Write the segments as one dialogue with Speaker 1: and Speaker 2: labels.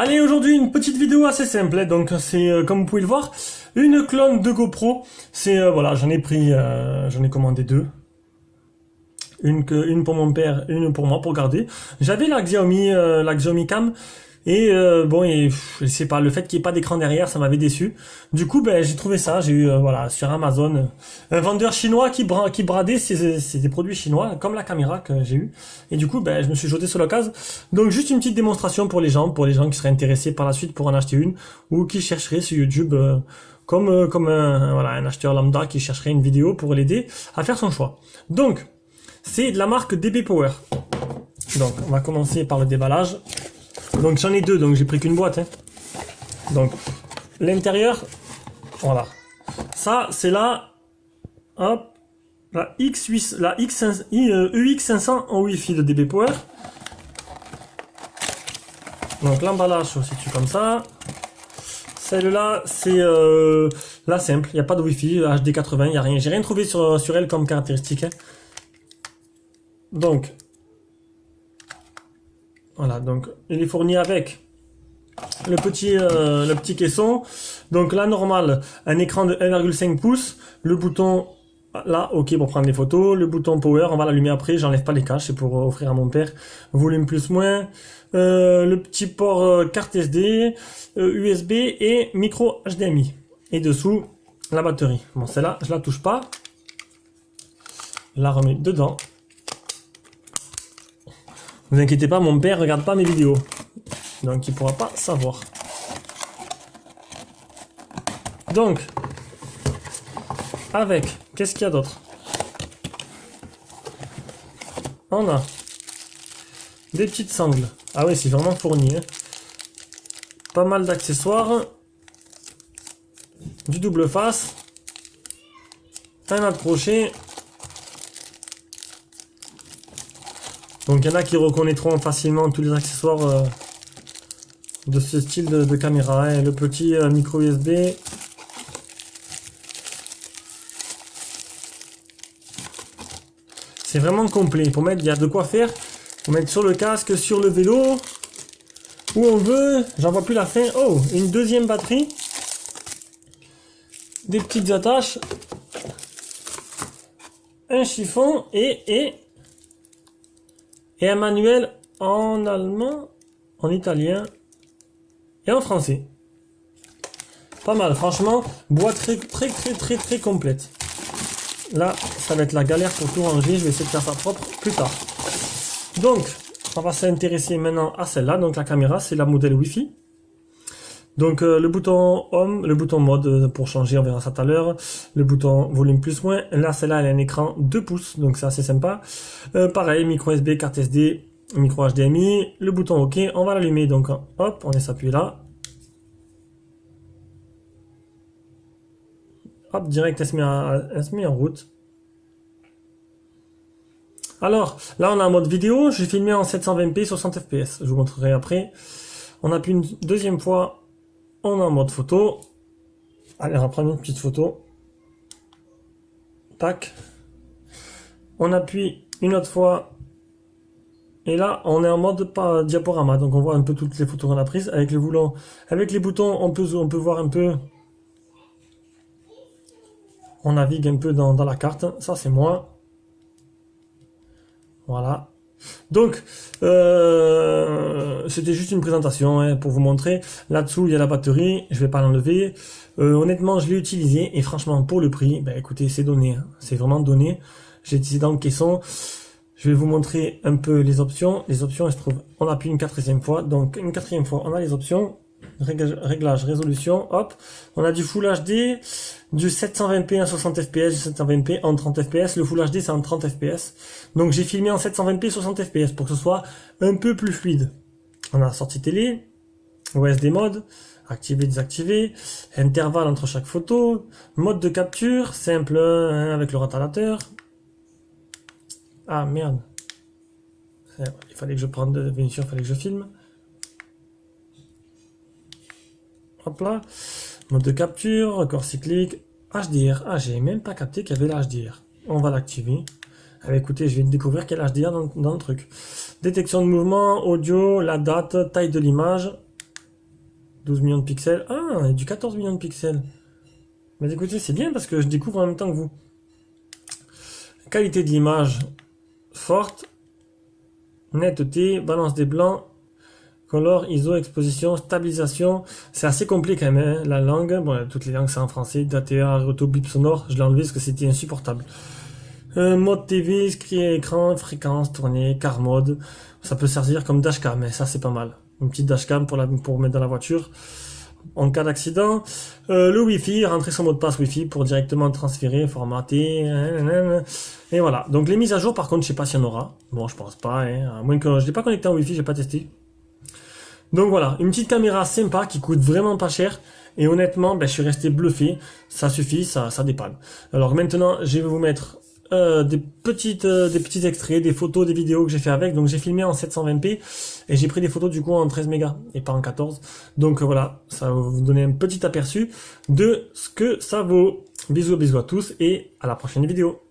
Speaker 1: Allez, aujourd'hui une petite vidéo assez simple, hein. Donc c'est comme vous pouvez le voir, une clone de GoPro. C'est voilà, j'en ai commandé deux. Une pour mon père, une pour moi pour garder. J'avais la Xiaomi Cam et bon, je sais pas, le fait qu'il n'y ait pas d'écran derrière, ça m'avait déçu. Du coup, ben j'ai trouvé ça. J'ai eu voilà sur Amazon un vendeur chinois qui bradait des produits chinois comme la caméra que j'ai eu. Et du coup, ben je me suis jeté sur l'occasion. Donc juste une petite démonstration pour les gens qui seraient intéressés par la suite pour en acheter une ou qui chercheraient sur YouTube. Comme un acheteur lambda qui chercherait une vidéo pour l'aider à faire son choix. Donc, c'est de la marque DB Power. Donc, on va commencer par le déballage. Donc, j'en ai deux, donc j'ai pris qu'une boîte. Hein. Donc, l'intérieur, voilà. Ça, c'est hop, la EX500 en Wi-Fi de DB Power. Donc, l'emballage se situe comme ça. Celle-là, c'est la simple. Il n'y a pas de Wi-Fi, HD80, il n'y a rien. J'ai rien trouvé sur elle comme caractéristique. Hein. Donc, voilà, donc il est fourni avec le petit caisson. Donc la normale, un écran de 1,5 pouces, le bouton là, ok pour prendre des photos, le bouton power, on va l'allumer après, j'enlève pas les caches, c'est pour offrir à mon père, volume plus moins, le petit port carte SD, USB et micro HDMI. Et dessous, la batterie. Bon, celle-là, je la touche pas, je la remets dedans. Vous inquiétez pas, mon père regarde pas mes vidéos, donc il pourra pas savoir. Donc, avec, qu'est-ce qu'il y a d'autre? On a des petites sangles. Ah oui, c'est vraiment fourni. Hein. Pas mal d'accessoires, du double face, un accroché. Donc il y en a qui reconnaîtront facilement tous les accessoires de ce style de caméra. Hein. Le petit micro USB. C'est vraiment complet. Pour mettre, il y a de quoi faire. Pour mettre sur le casque, sur le vélo. Où on veut. J'en vois plus la fin. Oh, une deuxième batterie. Des petites attaches. Un chiffon et un manuel en allemand, en italien et en français. Pas mal, franchement, boîte très complète. Là, ça va être la galère pour tout ranger, je vais essayer de faire ça propre plus tard. Donc, on va s'intéresser maintenant à celle-là, donc la caméra, c'est la modèle Wi-Fi. Donc le bouton Home, le bouton mode pour changer, on verra ça tout à l'heure. Le bouton volume plus moins. Là, celle-là, elle a un écran 2 pouces, donc c'est assez sympa. Pareil, micro USB, carte SD, micro HDMI. Le bouton OK, on va l'allumer. Donc hop, on laisse appuyer là. Hop, direct, elle se met en route. Alors, là, on a un mode vidéo. J'ai filmé en 720p, 60 fps. Je vous montrerai après. On appuie une deuxième fois. On est en mode photo. Allez, on va prendre une petite photo. Tac. On appuie une autre fois. Et là, on est en mode diaporama. Donc, on voit un peu toutes les photos qu'on a prises. Avec les boutons, on peut voir un peu. On navigue un peu dans la carte. Ça, c'est moi. Voilà. Donc, c'était juste une présentation hein, pour vous montrer. Là-dessous, il y a la batterie. Je vais pas l'enlever. Honnêtement, je l'ai utilisé et franchement, pour le prix, ben écoutez, c'est donné. Hein. C'est vraiment donné. J'ai utilisé dans le caisson. Je vais vous montrer un peu les options. Les options, elles se trouvent. On appuie une quatrième fois. Donc, une quatrième fois, on a les options. Réglage, résolution, hop. On a du Full HD, du 720p en 60 fps, du 720p en 30 fps. Le Full HD, c'est en 30 fps. Donc, j'ai filmé en 720p 60 fps pour que ce soit un peu plus fluide. On a la sortie télé, OSD mode, activer, désactiver, intervalle entre chaque photo, mode de capture, simple hein, avec le retardateur. Ah, merde. Il fallait que je prenne, bien sûr, il fallait que je filme. Hop là, mode de capture, record cyclique, HDR. Ah, j'ai même pas capté qu'il y avait l'HDR. On va l'activer. Ah, écoutez, je vais découvrir quel HDR dans le truc. Détection de mouvement, audio, la date, taille de l'image. 12 millions de pixels. Ah, et du 14 millions de pixels. Mais écoutez, c'est bien parce que je découvre en même temps que vous. Qualité de l'image forte. Netteté, balance des blancs, color, ISO, exposition, stabilisation. C'est assez complet quand même, hein, la langue. Bon, toutes les langues c'est en français. DATA, auto, bip sonore. Je l'ai enlevé parce que c'était insupportable. Mode TV, screen écran, fréquence, tournée, car mode. Ça peut servir comme dashcam, mais ça c'est pas mal. Une petite dashcam pour mettre dans la voiture en cas d'accident. Le Wi-Fi, rentrer son mot de passe Wi-Fi pour directement transférer, formater. Et voilà. Donc les mises à jour, par contre, je sais pas s'il y en aura. Bon, je pense pas. Hein. À moins que je l'ai pas connecté en Wi-Fi, j'ai pas testé. Donc voilà, une petite caméra sympa qui coûte vraiment pas cher. Et honnêtement, ben, je suis resté bluffé. Ça suffit, ça dépanne. Alors maintenant, je vais vous mettre des petits extraits, des photos, des vidéos que j'ai fait avec. Donc j'ai filmé en 720p et j'ai pris des photos du coup en 13 mégas et pas en 14. Donc voilà, ça va vous donner un petit aperçu de ce que ça vaut. Bisous, bisous à tous et à la prochaine vidéo.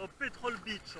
Speaker 2: Au Petrol Beach.